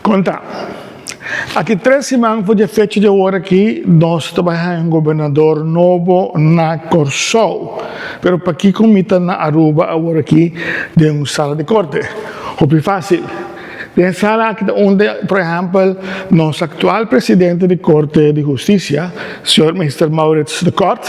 Conta. Aqui 3 semanas foi a fecha de hora que nós trabalhamos em governador novo na Corsol. Pero para aqui comita na Aruba agora aqui de uma sala de corte. Foi fácil. Tem sala onde, por exemplo, nosso atual presidente de Corte de Justiça, senhor Mr. Maurits de Kort,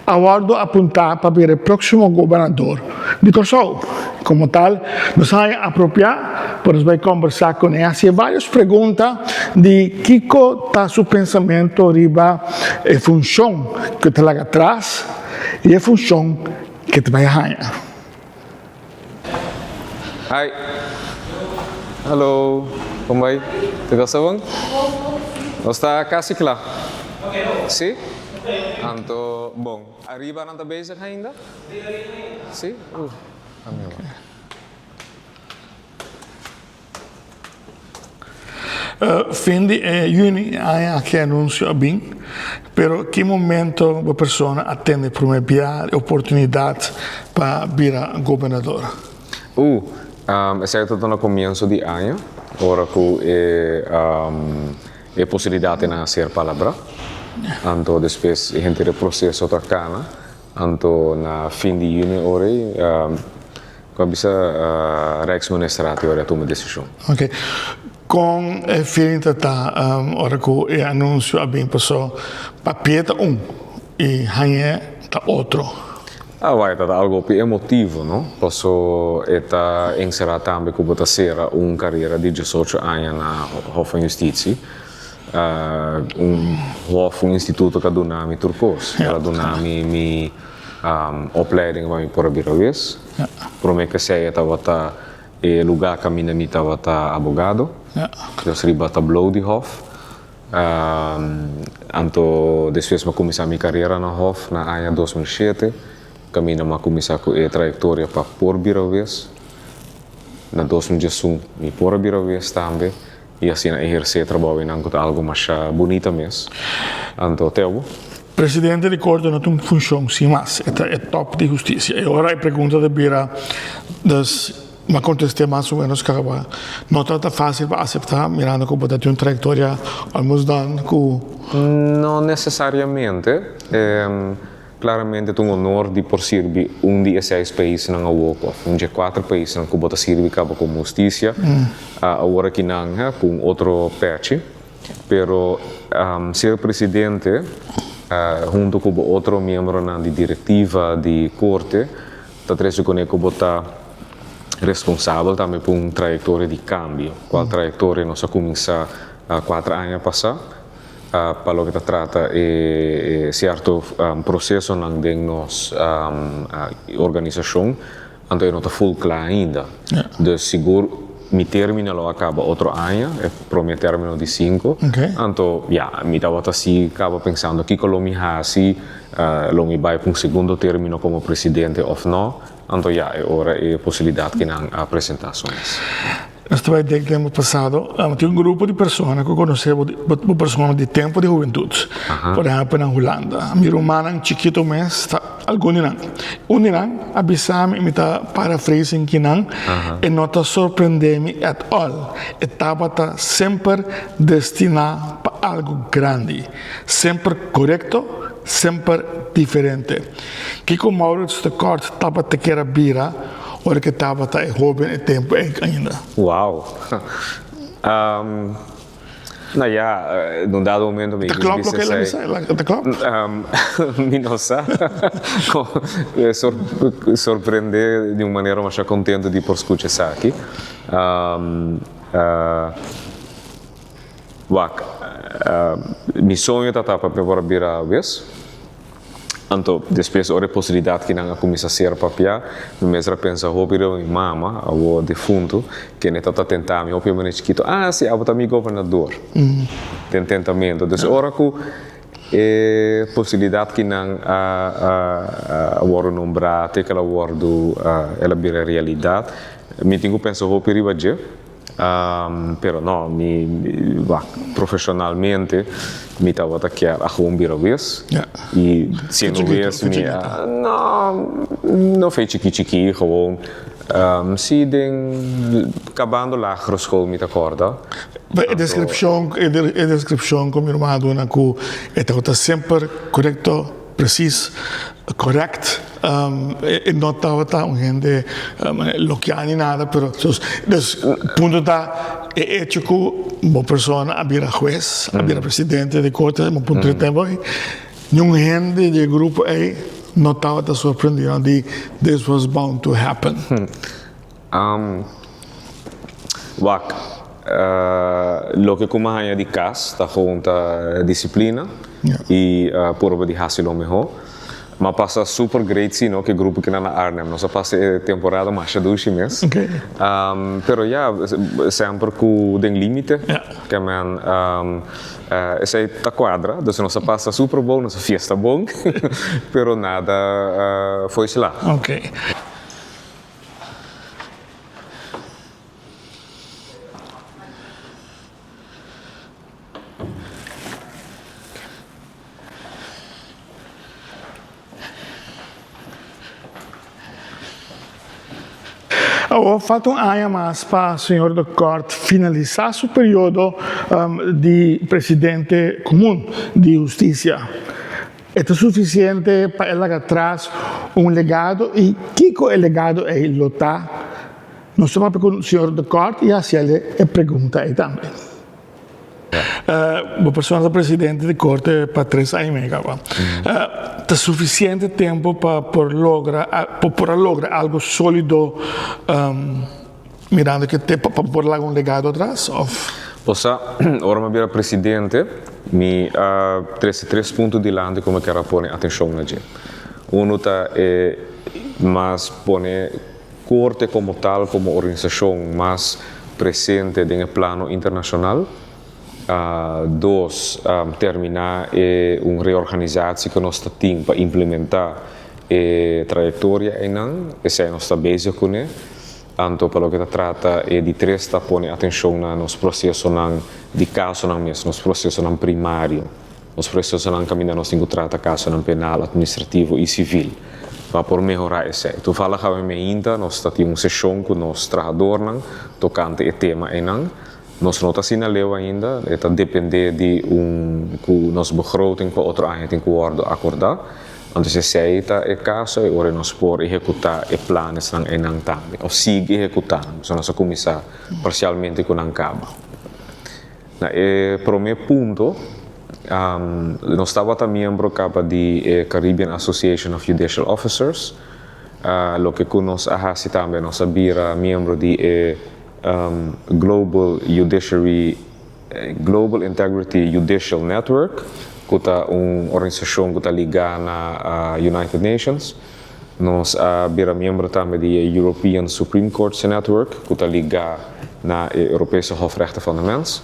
aguardo apontar para ver o próximo governador de Corsol. Como tal, nos vamos apropriar, para nós conversar com ele, fazer várias perguntas de que está seu pensamento riba a função que está lá atrás e a função que te vai ganhar. Hi. Hallo. Como vai? Tudo bem? Nós está quase claro. Sim? Anto, bom. Arriba não está bezig ainda? Sim? Fim de junho há que anúncio bem, pero que momento a pessoa atende para uma oportunidade para vir a governador? É certo que no comienzo de ano, agora que é possibilidade de ser palavra, anto depois a gente processo da cana, anto na fim de junho ora quando bisa Rijksministeriet ora toma decisão. Ok. Com a feeling tá ora que o anúncio bem passou papel e hanha tá outro. Vai tá algo emotivo, não? Passou eta encerrar também que bota ser uma carreira de 18 anos na Hof van Justitie. Hof instituto que dona mi turcos, ela dona mi opleiding waar ik voor geweest. Promet que sei tava lugar que minha mita tava abogado. Dus riba tableau de Hof. Anto depois me comecei minha carreira na Hof na ano 2007. Caminho me comecei com a trajetória para por geweest. Na 2018 me por geweest também. E assim exercer trabalho em algo mais bonito mesmo. Anto Teo. Presidente de Corte não tem função, sim, mas é top de justiça. E agora a pergunta de Bira, me contestei mais ou menos que não está fácil para aceitar, mirando que você tem uma trajetória almost done. Não necessariamente. Claramente tem honor de por servir de 6 países na WOCOF, de 4 países na que você serve como justiça, agora que não, com outro patch, pero ser presidente junto com outro membro na diretiva de corte, está trazendo com ele que você responsável também por uma trajetória de cambio. Qual trajetória nós começamos 4 anos passados, para o que trata certo processo na nossa organização, então não está full claro ainda. De seguro mi termino acaba outro ano, para o meu término de 5. Então, me estava assim, acaba pensando que eu me faço, eu me vai para um segundo término como presidente ou não. Então, agora é a possibilidade que não apresentações. Nós estamos desde o ano passado, tem grupo de pessoas que conhecemos, pessoas de tempo de juventude. Por exemplo, na Holanda. Minha irmã, chiquito mesmo, alguns não. Não, avisamos, me está parafrasing que não, e não está surpreendendo at all. Estava sempre destinado para algo grande, sempre correto, sempre diferente. Que como Maurits de Kort estava te querer vira, hora que estava jovem e tempo ainda. Uau! Num dado momento me disse que ele me nossa surpreender de uma maneira mais contente de por escutar isso aqui. Meu sonho está para preparar a vez. Então, depois a possibilidade que não começa a ser papel, no mesmo pensa hobby minha mama, o defunto, que nem está tentando, meu primeiro chiquito, se eu também governador, tem tentamento. Então, agora que possibilidade que não agora nombrar, até que ela ela vira realidade, me tenho pensado hobby ribaje. Pero no, profissionalmente me estava aqui a uma vez e sendo vez não fez chiqui-chiqui, gewoon Siding, acabando lagere school met acorda. A descrição como irmão dona que está sempre correto, preciso, correct. E não estava um gente bloqueado nem nada, pero dus ponto tá é hecho que uma pessoa abrir juez, abrir presidente de corte, um ponto de tempo aí, nenhum gente de grupo aí não estava surpreendido de this was bound to happen. Wak, lo que como hanya di kas, ta gewoon ta disciplina e por de hasilo melhor. Mas passa super great sim, no que grupo que na Arnhem, nossa passa temporada mais duas mês. Okay. Pero ja, sempre com den limite, que man essa tá quadra, dus nossa passa super bom, nossa fiesta bom, pero nada foi lá. Okay. Agora, falta ano mais para o senhor da Corte finalizar seu período de presidente comum de justiça. É suficiente para ele atrás legado e que o legado é lutar. Nós estamos com o senhor da Corte e assim ele pergunta aí também. Uma pessoa presidente de corte para 3 anos e meio. Tem suficiente tempo para lograr algo sólido, mirando que para pôr lá legado atrás? Possa, ora me vira presidente, mi três pontos de lande como que pone atenção na gente. Tá mas pone corte como tal, como organização mais presente no plano internacional. Dois, terminar reorganizatie que nós temos para implementar a trajetória e nós estamos bezig com ele. Tanto para o que trata de três, está pondo atenção nos processos de caso nos processos primário, nos processos caminho nós temos que tratar caso penal, administrativo e civil, para por melhorar isso. Tu fala que ainda nós temos uma sessão com os trabalhadores tocante o tema e nós não assinaleu ainda, está depender de nossa begroting com outro ano tem que acordar. Então, se aceita o caso, agora nós podemos executar os planos também, ou seguir executando, então nós começar parcialmente com o cabo. O primeiro ponto, nós estávamos também membro de Caribbean Association of Judicial Officers, o que nós ahasi também, nós vira membro de Global Integrity Judicial Network, que é uma organização que está ligada à United Nations. Nós somos membro também do European Supreme Court Network, que está ligado na Europese Hofrechten van de Mens.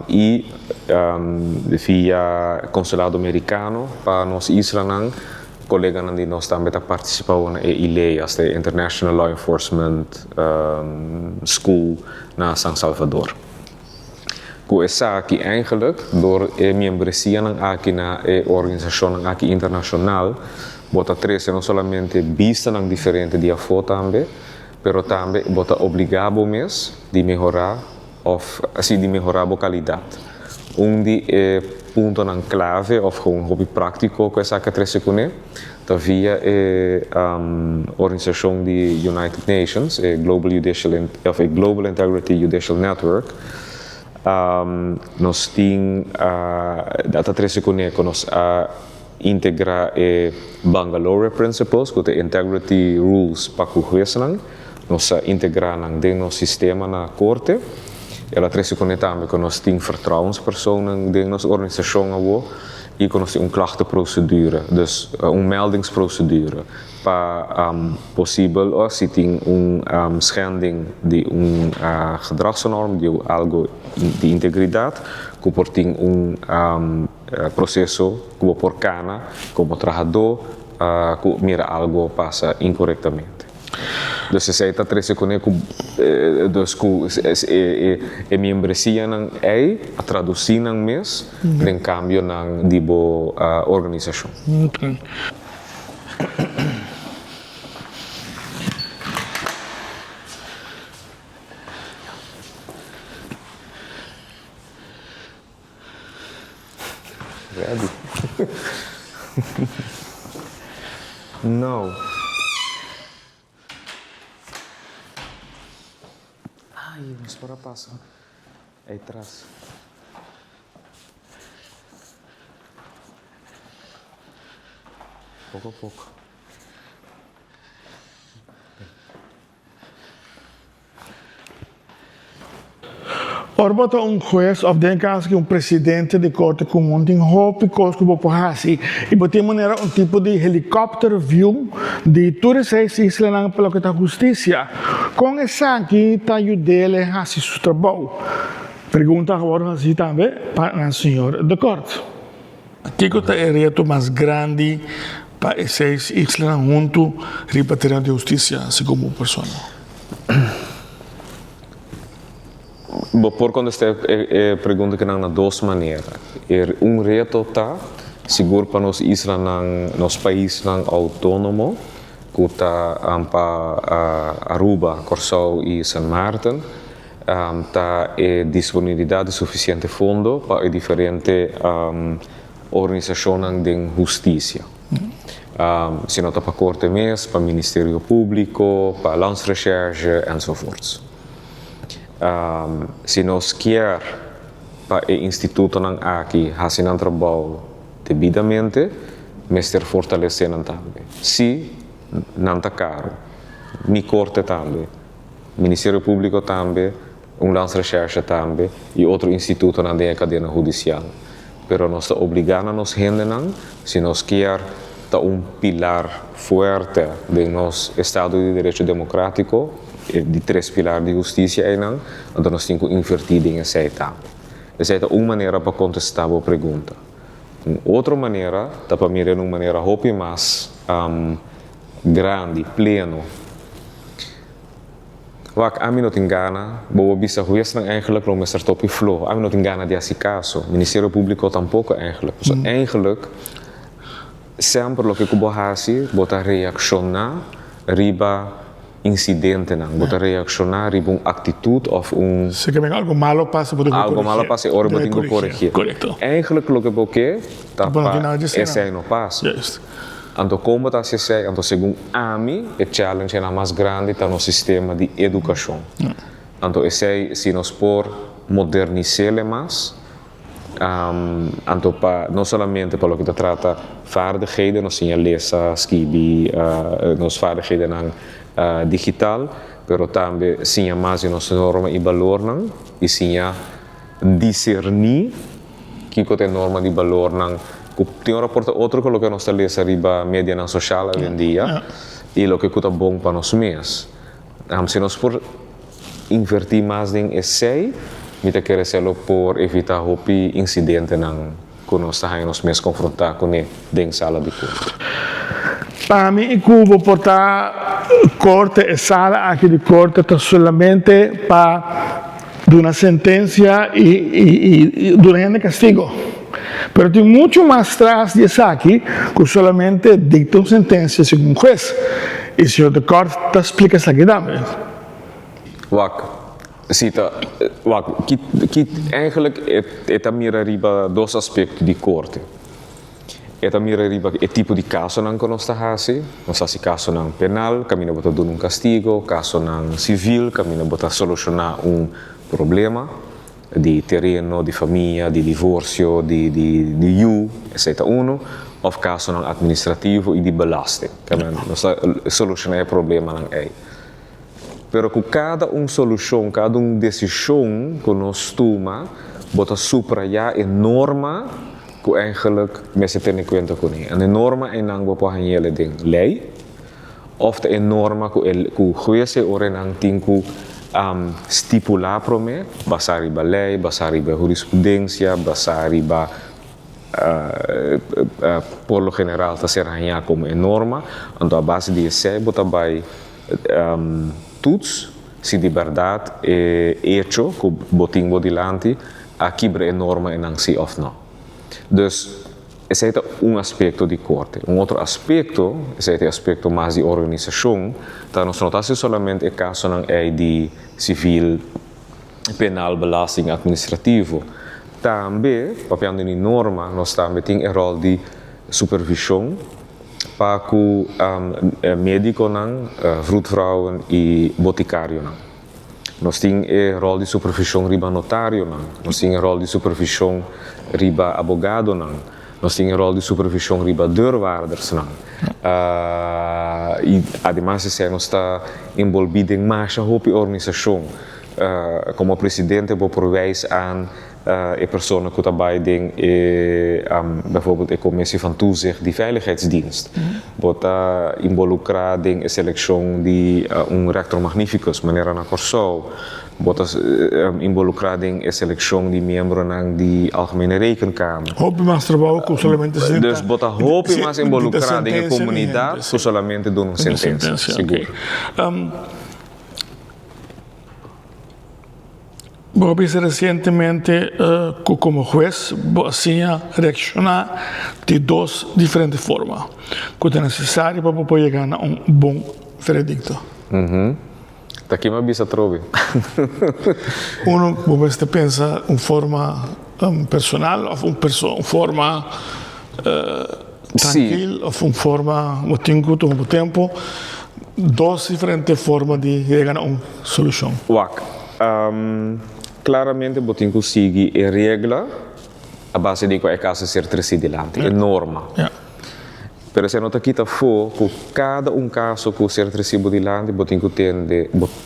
E via Consulado Americano para nós Israel, colega que nós também participamos na ILEA, a International Law Enforcement School na San Salvador. Com essa aqui, eigenlijk, door membresia aqui na organização aqui internacional, bota três não somente vista na diferente de afo também, pero também bota obrigado mesmo de melhorar assim de melhorar a qualidade. De ponto na clave ou um hobby prático que essa que três com via organização de United Nations, Global Integrity Judicial Network. Nós temos data 13 com nós integrar Bangalore Principles, que é Integrity Rules para o juiz, nós integrar no sistema na corte. Ela 13 com também que nós temos vertrouwenspersonen dentro nossa organização e que nós temos klachtenprocedure, dus meldingsprocedure para possível ou se tem schending de gedragsnorm, de algo de integridade, que por tem processo que por cana, como trabalhador, que mira algo passa incorretamente. Dus se está 13 com dus a membresia não é a traduzir não mês, em cambio não dibo organização. ready. No. Ai, mas para passar. Aí atrás. Pouco a pouco. Orbota un juez of den caso que un presidente de corte comum tem roupa coisa que vou assim e botar maneira um tipo de helicóptero view de todas as islas na pela que tá justiça com essa aqui tá ajudele a se seu trabalho. Pergunta agora assim também para o senhor de corte. Que que é o reto mais grande para essas islas junto repatriando de justiça como pessoa? Bom, por quando esta pergunta que não na duas maneiras. Reto tá seguro para nós islas nos países autônomo, que está para Aruba, Curaçao e San Martin, tá disponibilidade suficiente fundo para diferentes organizações de justiça. Se não está para Corte Mês, para Ministério Público, para Landsrecherche enzovoorts. Se nós quer para o instituto não aqui fazer um trabalho devidamente, mas ter fortalecendo também. Se não está caro, nem corte também, Ministério Público também, Landsrecherche também e outro instituto na cadeia judicial. Pero nós está obrigando a nos gente não, se nós quer tá pilar forte de nosso Estado de Direito Democrático, de três pilares de justiça aí não, então nós temos que invertir em essa etapa. Essa é uma maneira para contestar a pergunta. Outra maneira, tá para mim uma maneira hope mais grande, pleno. Wak ami não tem gana, boa bisa juiz não eigenlijk lo messer topi flow. Ami não tem gana de esse caso. Ministério Público tampouco eigenlijk. So eigenlijk sempre lo que kubo hasi, bota reaccionar riba incidente não, bota reaccionar riba atitude of se que algo malo passa, algo malo passa, ora botem que corrigir. Correto. Eigenlijk lo que boque, tá esse não passa. Yes. Então, como está se sei, então segundo a mim, o challenge é mais grande está no sistema de educação. Então, esse se nós por modernizar mais, então não somente para o que trata vaardigheden, nós temos lezen, schrijven, nós vaardigheden digital, pero também sim mais nossa norma e valor não, e sim discernir que é a norma de valor não. Tem um rapporto outro que nós estamos riba mídia social hoje em dia e o que é bom para nós mesmos. Se nós por invertir mais em esse, me te querer ser por evitar o incidente não que nós estamos mesmos confrontar com ele dentro sala de corte. Para mim, o cubo portar corte e sala aqui de corte é solamente para uma sentença e durante castigo. Pero tem muito mais atrás disso aqui que solamente dictam sentença segundo o juez. E o senhor de corte explica isso aqui também. Wak, cita, wak, que eigenlijk é mira riba dois aspectos de corte. É mira riba o tipo de caso não que nós está fazendo. Nós fazemos caso não penal, caminha botar dar castigo, caso não civil, caminha botar solucionar problema de terreno, de família, de divórcio, de etc. Of caso não administrativo e de belasting. Nós solucionar o problema não é. Pero com cada solução, cada decisão que nós tomamos, bota subrayar a norma que eigenlijk mensen ten conta com ele. A norma é não vou hanhele de lei, of a norma que o juiz ora não tem que stipular para mim, basari ba lei, basari ba jurisprudência, basari ba por lo general está ser hanhar como a norma, então a base de esse bota vai todos se de verdade é hecho que botinho dilante a quebra a norma e não se of não. Dus esse é aspecto de corte. Outro aspecto, esse é o aspecto mais de organização, então nós não estamos somente o caso não é de civil, penal, belasting, administrativo, Também, papiando em norma, nós também temos o rol de supervisão para o médico, vroedvrouwen e boticário. Nós temos o rol de supervisão riba notário, nós temos o rol de supervisão riba abogado, nós temos o rol de supervisão riba deurwaarders. E, además, nós está envolvido em mais de organização. Como presidente, vou prowijs aan personen die daarbij doen, bijvoorbeeld de commissie van toezicht, die veiligheidsdienst. Wordt involucrado in de selectie die rector magnificus, meneer Ana Corsou. Wordt involucrado in de selectie die membros die algemene rekenkamer. Houve mais trabalho com solamente Dus wordt houve mais involucrado in de comunidade, que solamente doen een sentença. Seguro. Vos viste recientemente como juez, hacía reaccionar de dos diferentes formas, que é necessário para poder chegar a bom veredicto. Daqui me bisa trove. Vos pensa forma personal, ou forma tranquila, ou forma ao tempo, dos diferentes formas de chegar a uma solução. Wak. Claramente, você consegue a regra a base de qual é caso ser trascendente, é norma. Pero se nota aqui tá que cada caso que ser trascendente, você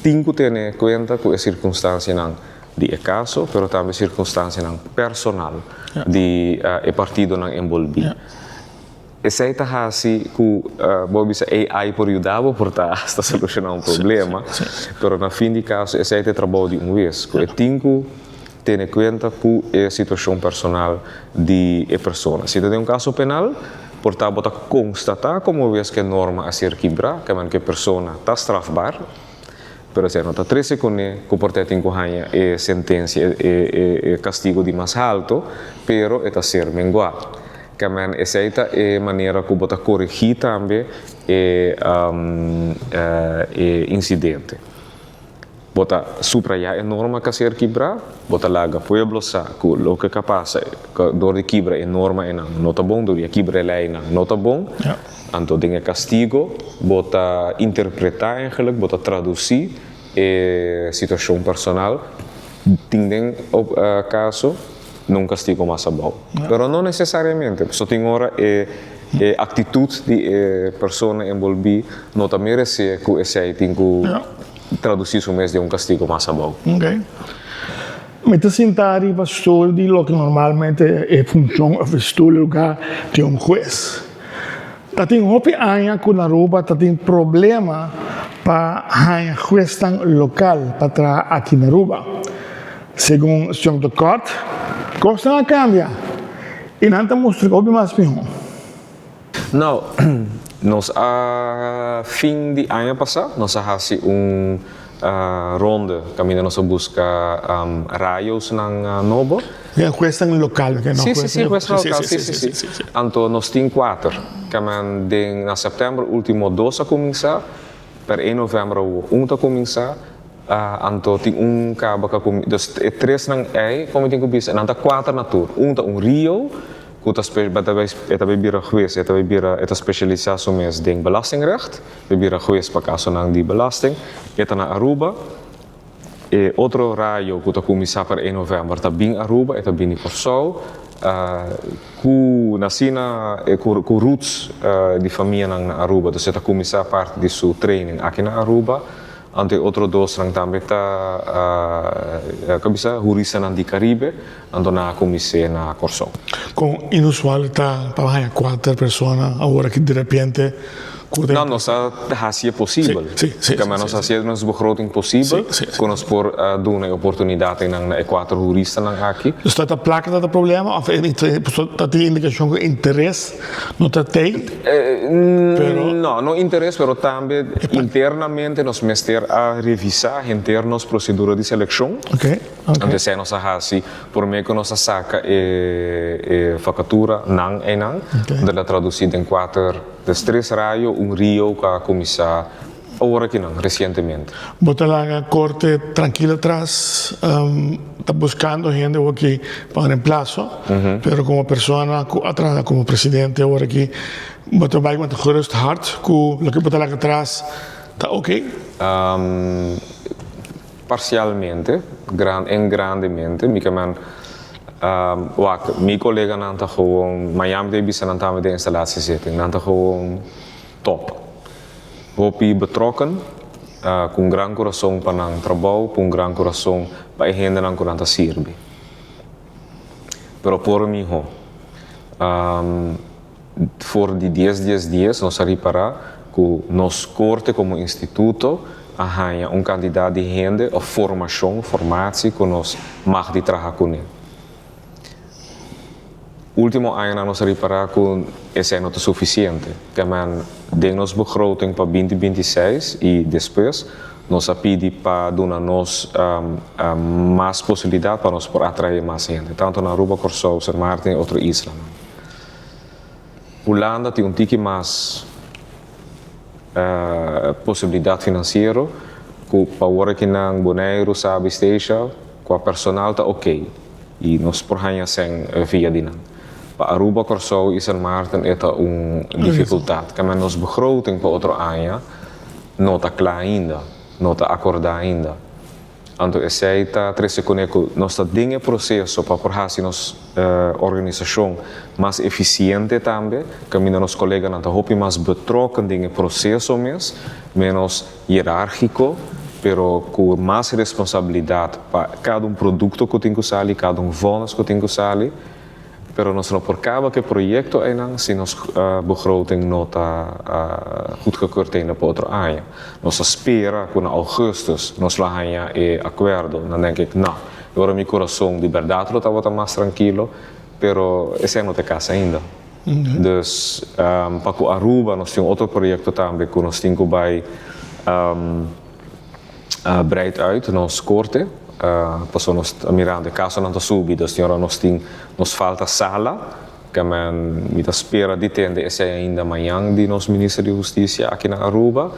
tem que ter em conta com a circunstância de caso, pero também circunstância personal de partido envolvido. Essa é a assim que a AI pode ajudar a solucionar problema, mas no fim de caso, esse é o trabalho de vez, que tem que ter em conta com a situação personal de pessoa. Se tem caso penal, portanto, constatar como vez que a norma a ser quebrada, que a pessoa está strafbar, pero se nota 13 com ele, que portanto tem que ganhar a sentença e castigo de mais alto, pero está ser menguado. Que essa é a maneira que você corrigir também o incidente. Você subrayar a norma que ser quebrada, você larga pueblo sa que o que capaz dor de quebra a norma é não está bom, dor de quebra a lei não está bom. Então tem castigo, você interpretar eigenlijk, você traduzir a situação personal, tem caso não castigo mais bom. Mas não necessariamente, só tem hora a atitude de pessoa envolvida não também merece que esse tem que traduzir o mês de castigo mais bom. Ok. Mas sentari pastor de lo que normalmente é função ou estilo lugar de juez. Tá tem hopi anya com na Aruba, tá tem problema para a juez local para aqui na Aruba. Segundo o senhor do corte, costa a cambia. E não está mostrando o mais pior. Não, nós a fim de ano passado, nós fizemos ronde, caminho nós busca raios na Novo. É a questão local, que não? Sim, questão local, sim. Então nós temos 4, que em setembro último 2 a começar, per 1 novembro 1 a começar. Anto ting kaba ka dus 3 nang como tem que bisa nanta 4 na tour Rio que está bira geweest está bira eta specialisatie mes ding belastingrecht bira geweest para caso nang di belasting eta na Aruba outro raio que está começar para 1 novembro está bem Aruba eta bem Corsou ku nasina ku roots di família na Aruba dus eta começar parte de sua training aqui na Aruba. Ante outro dos rang também está kabisa hurisan di Caribe ando na comissão na Corsou. Com inusual tá para 4 pessoas agora que de repente não nós é possível. Sim. Que nós fazemos nossa begroting possível, com nós por dar uma oportunidade na 4 juristas aqui. Está a placa da problema ou está tem indicação de interesse não está tem? Não interesse, pero também internamente nós mestre a revisar internos procedura de seleção. Ok. Então se nós fazemos por meio que nós saca facatura não da traduzida em 4 das 3 raio Rio que começar Ahora que não, recentemente. Bota lá a corte tranquila atrás, está buscando gente aquí para reemplazo, pero como persona atrás, como presidente ahora aquí, bota bij met een gerust hart, lo que bota lá atrás, está ok? Parcialmente, grandemente, mijn collega nanta gewoon, Miami de bisa nanta met de installatie zitten, nanta gewoon top. Hopi betrokken, com gran coração para o trabalho, com gran coração para a gente não curanta sirve. Pero por mim, for de 10 dias, nós reparar que nós corte como instituto arranha candidato de gente ou formação que nós mag de trabalhar com ele. Último ano nós reparar que esse não é suficiente. Também temos begroting para 2026 e depois nós pedimos para dar-nos mais possibilidade para nós atrair mais gente, tanto na Aruba, Curaçao, São Martin e outras islas. Holanda tem tique mais possibilidade financeira, que para agora que na Bonaire, sabe, esteja, com a personal está ok e nós porranha sem via dinam. Para Aruba, Curaçao e São Martin é uma dificuldade. Porque nós begroting para outro ano não está claro ainda, não está acordado ainda. Então, esse está três coneco, nós está dando processo para porrar nossa organização mais eficiente também, que nossos colegas não estão mais betrokken no processo mesmo, menos hierárquico, pero com mais responsabilidade para cada produto que tem que sair, cada vonnis que tem que sair. Pero nós não por causa que projeto é não, se nós begroting não está goedgekeurd ainda para outro ano. Nós espera que na augustus nós lá ganha acordo. Não denk ik, não, agora meu coração de verdade está mais tranquilo, pero esse não tem caso ainda. Dus para o Aruba nós temos outro projeto também que nós temos que vai breed uit, nós corte. Passou nós mirando caso não está subido, senhora nós falta sala, que me espera de tende esse ainda amanhã de nosso ministro de Justiça aqui na Aruba,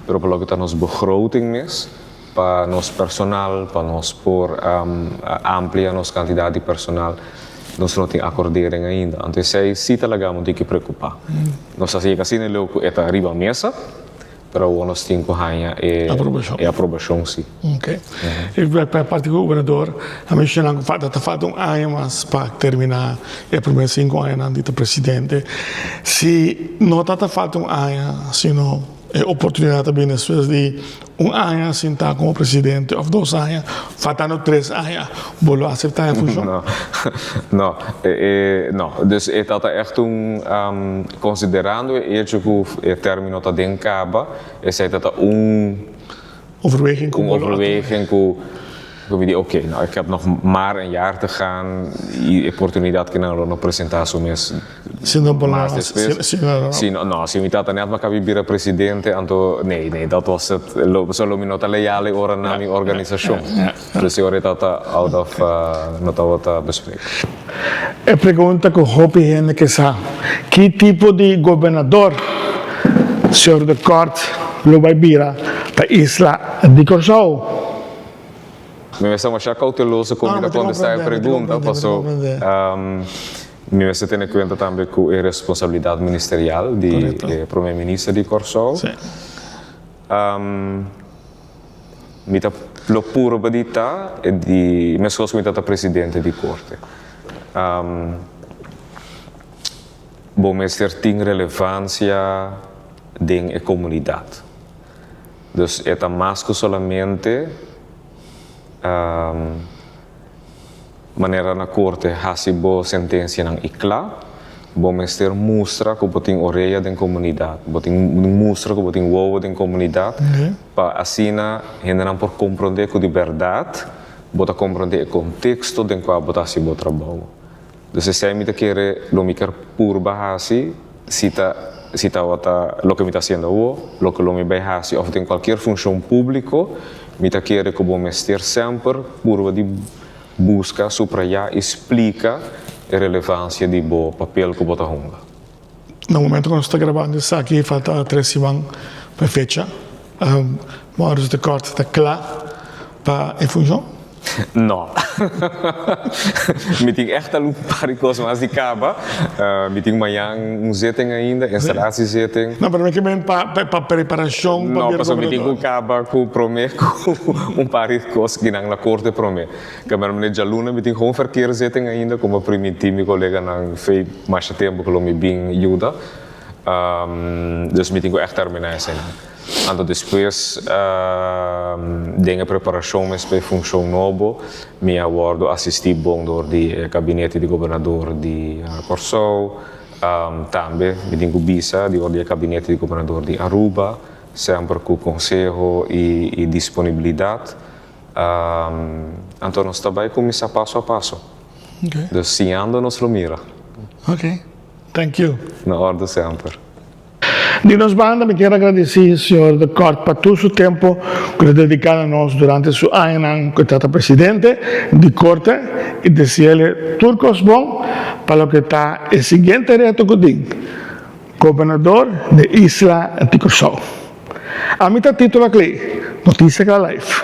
pero pelo que está nos begroting mes, para nosso personal, para nós por amplia nossa quantidade de personal, nós não temos acordering ainda. Então se talaga muito que preocupar. Nós assim que assim ele está arriba a mesa. Pero nós temos que ganhar aprovação, sim. Ok. E para parte do governador, a mim chama que falta ano mais para terminar os primeiros 5 anos de presidente. Se não está falta ano, sino é oportunidade também de ano assim estar como presidente, ou 2 anos, faltando 3 anos, vou aceitar a função? Não. Dus het had echt considerando het que o término está de acaba, esse dat overweging que we die oké, nou ik heb nog maar een jaar te gaan, die oportunidade que não no apresentação mesmo. Se não me tata net maar kan weer presidente, então nee, dat was het. Solo me nota leale ora na minha organização. Dus eu tata out of nota outra bespreken. A pergunta que eu gente que sabe, que tipo de governador senhor de corte lo vai virar para a isla de Curaçao? Me estamos achar cauteloso com a contestar a pergunta, passou. Me vai ter em conta também com a responsabilidade ministerial de primeiro-ministro de Curaçao. Me está lo puro badita e de mesmo me está presidente de corte. Bom, mas tem relevância em a comunidade. Dus é mais que solamente maneira na corte hasibo sentença ng ikla, bom mestre mostra que boting orelha da comunidade, boting mostra que boting wowo da comunidade, para assim ainda não por compreender que de verdade, bota compreender o contexto em qual bota se bota trabalho. Dus se aí me te quer lo me quer por bahasi, cita lo que me está haciendo lo que lo me vai hasi, ou tem qualquer função pública, me te quer que bom mestre sempre por de busca, subrayar, explica a relevância de bo papel que bota honga. No momento que nós está gravando isso aqui, falta 3 semanas para a fecha. Morgens de Corte está klaar para em função? Não. Me tem echt al een paar coisas, mas de caba. Me tem amanhã zitting ainda, installatiezitting. Não, para mim que vem para preparação. Não, passou me tem caba com promet com paar coisas que não na corte promet. Que maar meneer Jaluna me tem gewoon verkeerszitting ainda, como primitivo meu colega não fez mais tempo que eu me bem ajuda. Dus me tem echt terminar assim. Então depois dengue preparação mas para função novo me aguardo assistir bom do gabinete de governador de Corsou também me tenho visa de ordem gabinete de governador de Aruba sempre com conselho e disponibilidade então nós também começar passo a passo dus se anda nós lo mira thank you na ordem sempre. De nos banda, me quero agradecer, senhor de Corte, por todo o seu tempo que ele dedicado a nós durante seu ano que está presidente de Corte e desejar-lhe tudo bom para o que está o seguinte reto que tem, governador de Isla de Corsou. A mim está título aqui, Notícia que Life.